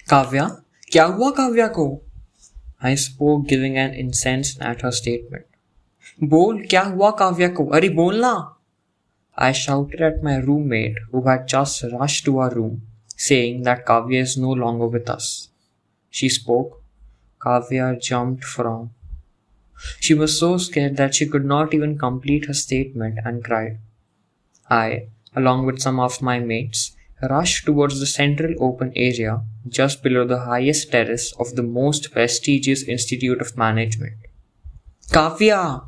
काव्या, क्या हुआ काव्या को? I spoke, giving an incensed at her statement. बोल, क्या हुआ काव्या को? अरे बोलना! I shouted at my roommate, who had just rushed to our room, saying that Kavya is no longer with us. She spoke. Kavya jumped from. She was so scared that she could not even complete her statement and cried. I, along with some of my mates, rushed towards the central open area just below the highest terrace of the most prestigious Institute of Management. Kavya!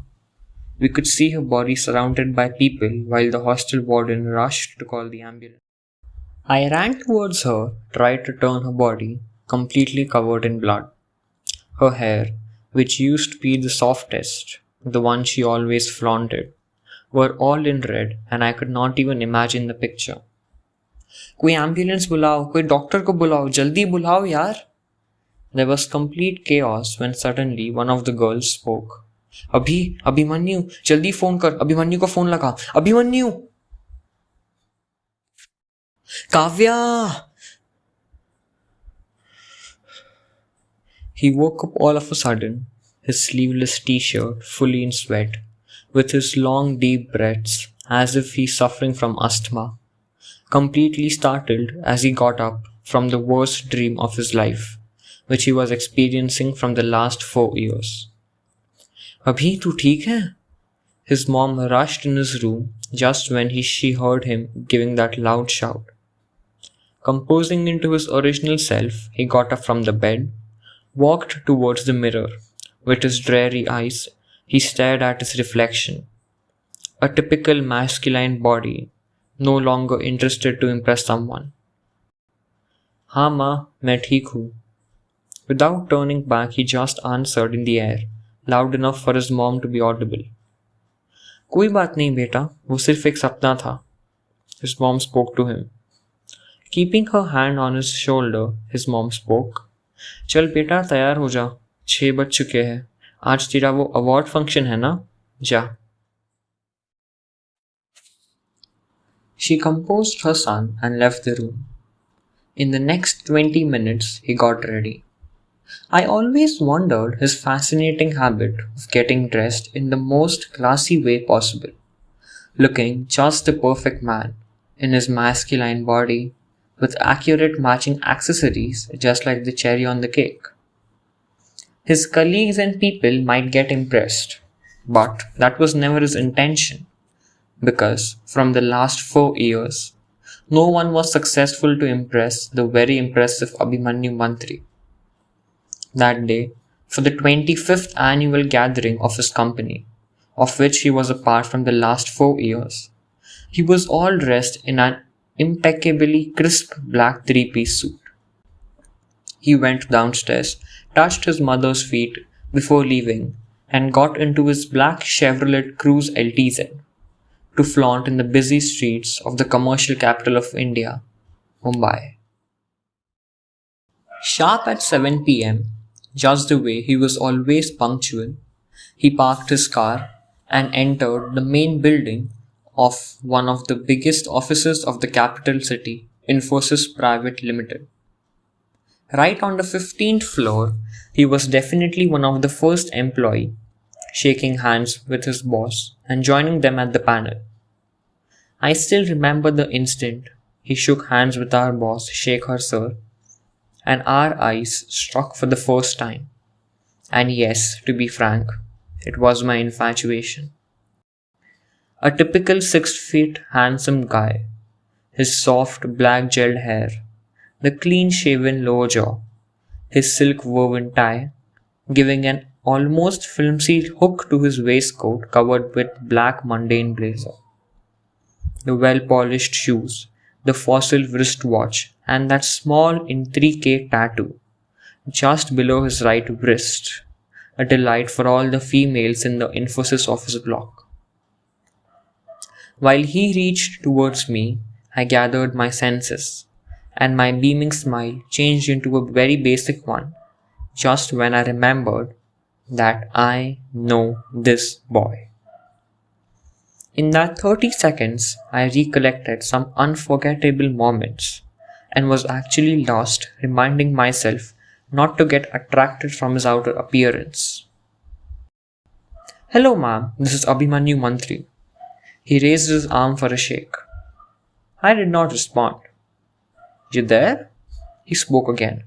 We could see her body surrounded by people while the hostel warden rushed to call the ambulance. I ran towards her, tried to turn her body, completely covered in blood. Her hair, which used to be the softest, the one she always flaunted, were all in red and I could not even imagine the picture. कोई ambulance बुलाओ, कोई doctor को बुलाओ, जल्दी बुलाओ यार. There was complete chaos when suddenly one of the girls spoke. Abhimanyu, जल्दी phone कर, अभिमन्यु को फोन लगा, Abhimanyu! Kavya! He woke up all of a sudden, his sleeveless t-shirt fully in sweat, with his long deep breaths as if he's suffering from asthma, completely startled as he got up from the worst dream of his life, which he was experiencing from the last 4 years. अभी तू ठीक है? His mom rushed in his room just when she heard him giving that loud shout. Composing into his original self, he got up from the bed, walked towards the mirror. With his dreary eyes, he stared at his reflection. A typical masculine body, no longer interested to impress someone. हाँ माँ, मैं ठीक हूँ. Without turning back, he just answered in the air, loud enough for his mom to be audible. कोई बात नहीं बेटा, वो सिर्फ एक सपना था. His mom spoke to him. Keeping her hand on his shoulder, his mom spoke. चल बेटा तैयार हो जा, 6 बज चुके हैं. आज तेरा वो अवार्ड फंक्शन है ना, जा. She composed her son and left the room. In the next 20 minutes, he got ready. I always wondered his fascinating habit of getting dressed in the most classy way possible, looking just the perfect man in his masculine body with accurate matching accessories just like the cherry on the cake. His colleagues and people might get impressed, but that was never his intention, because from the last 4 years, no one was successful to impress the very impressive Abhimanyu Mantri. That day, for the 25th annual gathering of his company, of which he was a part from the last 4 years, he was all dressed in an impeccably crisp black 3-piece suit. He went downstairs, touched his mother's feet before leaving, and got into his black Chevrolet Cruze LTZ to flaunt in the busy streets of the commercial capital of India, Mumbai. Sharp at 7 p.m., just the way he was always punctual, he parked his car and entered the main building of one of the biggest offices of the capital city, Infosys Private Limited. Right on the 15th floor, he was definitely one of the first employee, shaking hands with his boss and joining them at the panel. I still remember the instant he shook hands with our boss, Shekhar sir, and our eyes struck for the first time. And yes, to be frank, it was my infatuation. A typical 6 feet handsome guy, his soft black gelled hair, the clean-shaven lower jaw, his silk woven tie, giving an almost flimsy hook to his waistcoat covered with black mundane blazer. The well-polished shoes, the fossil wristwatch, and that small intricate tattoo just below his right wrist, a delight for all the females in the Infosys office block. While he reached towards me, I gathered my senses, and my beaming smile changed into a very basic one just when I remembered that I know this boy. In that 30 seconds, I recollected some unforgettable moments and was actually lost, reminding myself not to get attracted from his outer appearance. Hello, ma'am, this is Abhimanyu Mantri. He raised his arm for a shake. I did not respond. You there? He spoke again.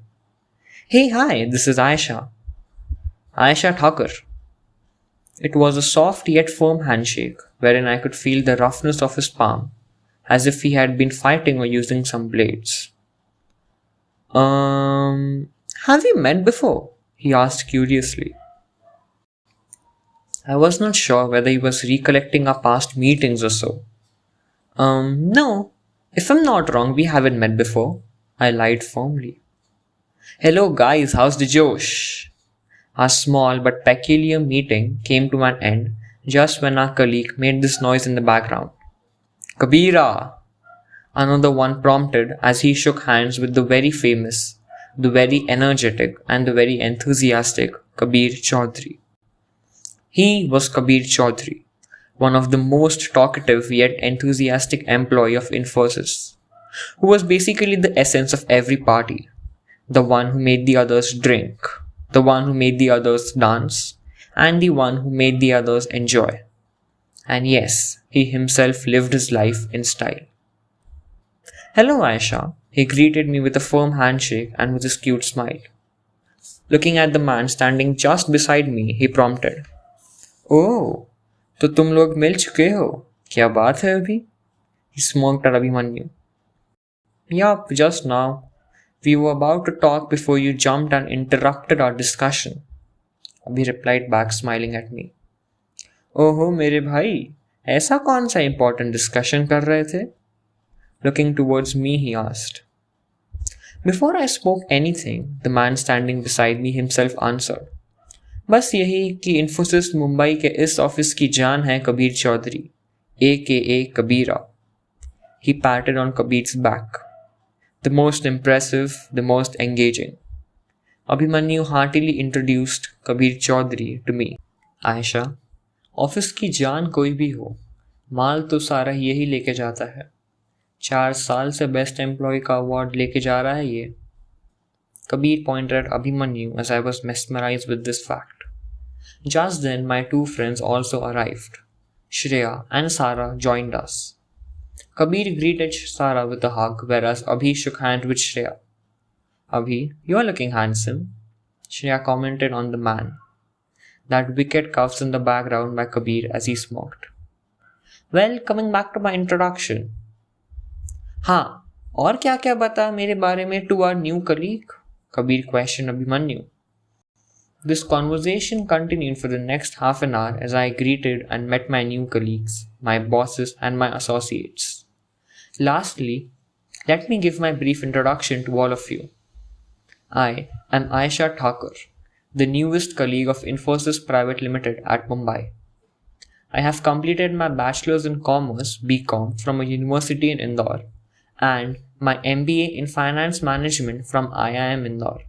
Hey, hi, this is Aisha. Aisha Thakur. It was a soft yet firm handshake, wherein I could feel the roughness of his palm, as if he had been fighting or using some blades. Have we met before? He asked curiously. I was not sure whether he was recollecting our past meetings or so. No. If I'm not wrong, we haven't met before. I lied firmly. Hello guys, how's the Josh? Our small but peculiar meeting came to an end just when our colleague made this noise in the background. Kabira! Another one prompted as he shook hands with the very famous, the very energetic, and the very enthusiastic Kabir Chaudhry. He was Kabir Chaudhry, one of the most talkative yet enthusiastic employee of Infosys, who was basically the essence of every party, the one who made the others drink, the one who made the others dance, and the one who made the others enjoy. And yes, he himself lived his life in style. Hello, Aisha. He greeted me with a firm handshake and with his cute smile. Looking at the man standing just beside me, he prompted, Oh, तो तुम लोग मिल चुके हो? क्या बात है अभी? He smirked at Abhimanyu. Yup, just now. We were about to talk before you jumped and interrupted our discussion. Abhi replied back, smiling at me. ओहो मेरे भाई, ऐसा कौन सा important discussion कर रहे थे? Looking towards me, he asked. Before I spoke anything, the man standing beside me himself answered. बस यही कि इन्फोसिस मुंबई के इस ऑफिस की जान है Kabir Chaudhary, AKA Kabira. He patted on Kabir's back. The most impressive, the most engaging. Abhimanyu heartily introduced Kabir Chaudhry to me. Aisha, office की जान कोई भी हो, माल तो सारा यही लेके जाता है. 4 साल से बेस्ट एम्प्लॉय का अवार्ड लेके जा रहा है ये. Kabir pointed at Abhimanyu as I was mesmerized with this fact. Just then, my 2 friends also arrived. Shreya and Sarah joined us. Kabir greeted Sarah with a hug, whereas Abhi shook hands with Shreya. Abhi, you are looking handsome, Shreya commented on the man. That wicked cuffs in the background by Kabir as he smoked. Well, coming back to my introduction. हाँ, और क्या क्या बता मेरे बारे में to our new colleague? Kabir questioned Abhimanyu. This conversation continued for the next half an hour as I greeted and met my new colleagues, my bosses and my associates. Lastly, let me give my brief introduction to all of you. I am Aisha Thakur, the newest colleague of Infosys Private Limited at Mumbai. I have completed my Bachelor's in Commerce (BCom) from a university in Indore and my MBA in Finance Management from IIM Indore.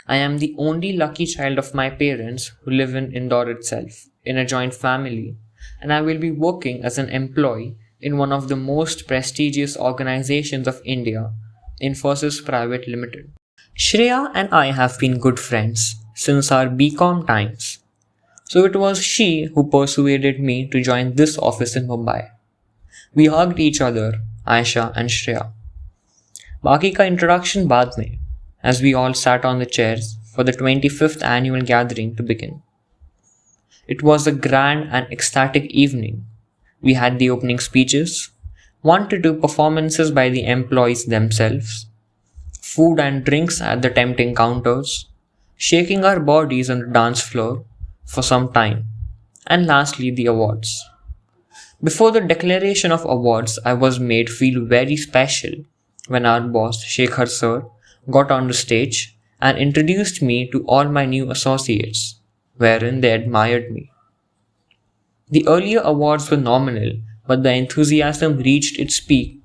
I am the only lucky child of my parents who live in Indore itself, in a joint family, and I will be working as an employee in one of the most prestigious organizations of India, Infosys Private Limited. Shreya and I have been good friends since our BCom times, so it was she who persuaded me to join this office in Mumbai. We hugged each other, Aisha and Shreya. बाकी का introduction बाद में, as we all sat on the chairs for the 25th annual gathering to begin. It was a grand and ecstatic evening. We had the opening speeches, 1 to 2 performances by the employees themselves, food and drinks at the tempting counters, shaking our bodies on the dance floor for some time, and lastly the awards. Before the declaration of awards, I was made feel very special when our boss, Shekhar sir, got on the stage and introduced me to all my new associates, wherein they admired me. The earlier awards were nominal, but the enthusiasm reached its peak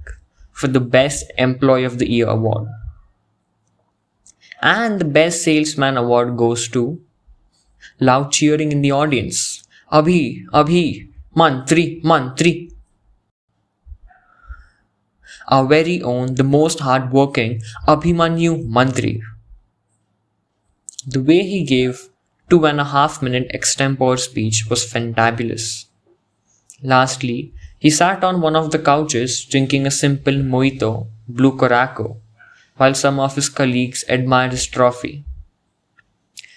for the Best Employee of the Year award. And the Best Salesman award goes to loud cheering in the audience. Abhi, Abhi, Mantri, Mantri. our very own, the most hard-working Abhimanyu Mantri. The way he gave 2.5 minute extempore speech was fantabulous. Lastly, he sat on one of the couches drinking a simple mojito, blue Coraco, while some of his colleagues admired his trophy.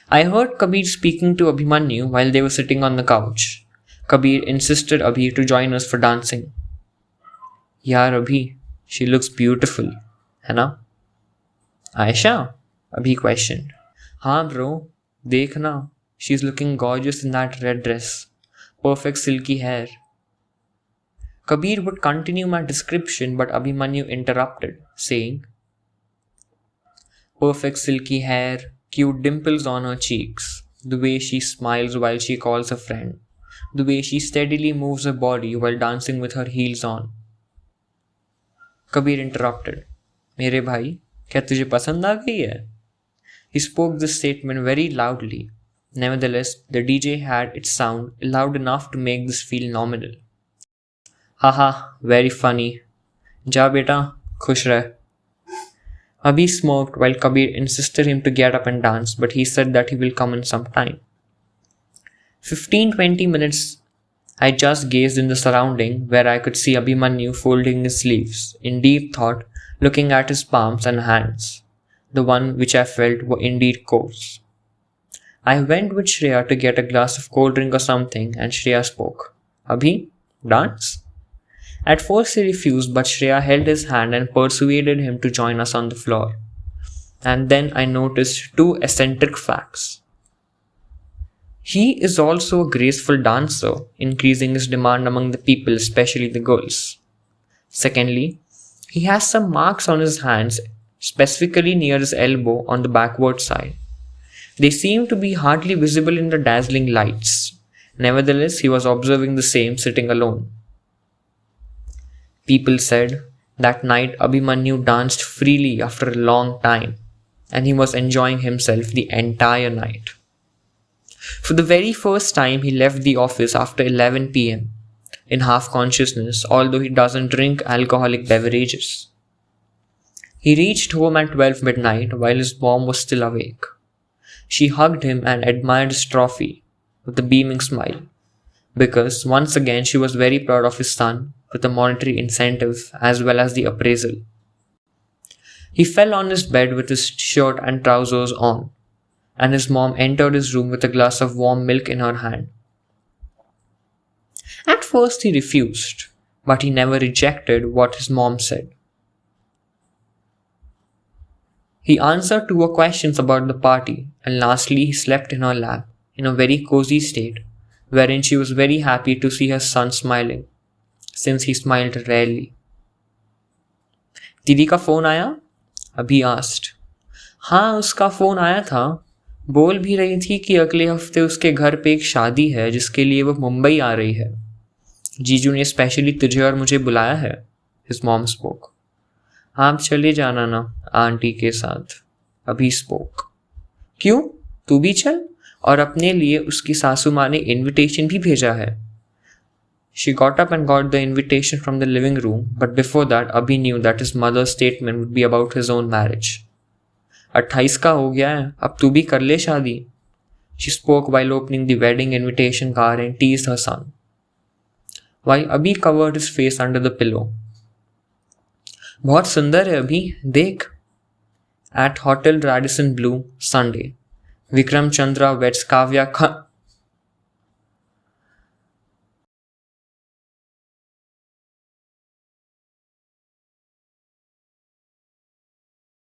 I heard Kabir speaking to Abhimanyu while they were sitting on the couch. Kabir insisted Abhi to join us for dancing. Yaar Abhi, she looks beautiful, है ना? Aisha? Abhi questioned. हाँ bro, देखना, she's looking gorgeous in that red dress. Perfect silky hair. Kabir would continue my description, but Abhimanyu interrupted, saying, perfect silky hair, cute dimples on her cheeks, the way she smiles while she calls a friend, the way she steadily moves her body while dancing with her heels on. Kabir interrupted, मेरे भाई, क्या तुझे पसंद आ गई है? He spoke this statement very loudly. Nevertheless, the DJ had its sound loud enough to make this feel nominal. Haha, very funny. जा बेटा, खुश रह. Abhi smirked while Kabir insisted him to get up and dance, but he said that he will come in some time. 15-20 minutes I just gazed in the surrounding where I could see Abhimanyu folding his sleeves, in deep thought, looking at his palms and hands, the one which I felt were indeed coarse. I went with Shreya to get a glass of cold drink or something, and Shreya spoke. Abhi, dance? At first he refused, but Shreya held his hand and persuaded him to join us on the floor. And then I noticed two eccentric facts. He is also a graceful dancer, increasing his demand among the people, especially the girls. Secondly, he has some marks on his hands, specifically near his elbow on the backward side. They seem to be hardly visible in the dazzling lights. Nevertheless, he was observing the same sitting alone. People said that night Abhimanyu danced freely after a long time, and he was enjoying himself the entire night. For the very first time, he left the office after 11 p.m. in half consciousness, although he doesn't drink alcoholic beverages. He reached home at 12 midnight while his mom was still awake. She hugged him and admired his trophy with a beaming smile, because once again she was very proud of his son with a monetary incentive as well as the appraisal. He fell on his bed with his shirt and trousers on, and his mom entered his room with a glass of warm milk in her hand. At first he refused, but he never rejected what his mom said. He answered to her questions about the party, and lastly he slept in her lap in a very cozy state, wherein she was very happy to see her son smiling, since he smiled rarely. दीदी का phone आया? अभी asked. हाँ, उसका phone आया था. बोल भी रही थी कि अगले हफ्ते उसके घर पे एक शादी है जिसके लिए वो मुंबई आ रही है. जीजू ने स्पेशली तुझे और मुझे बुलाया है. His mom spoke. आप चले जाना ना आंटी के साथ. अभी spoke. क्यों? तू भी चल. और अपने लिए उसकी सासू माँ ने इनविटेशन भी भेजा है. She got up and got the invitation from the living room, but before that, Abhi knew that his mother's statement would be about his own marriage. 28 का हो गया है, अब तू भी कर ले शादी. She spoke while opening the wedding invitation card and teased her son, while Abhi covered his face under the pillow. बहुत सुंदर है अभी, देख. At Hotel Radisson Blu, Sunday. Vikram Chandra weds Kavya Khan.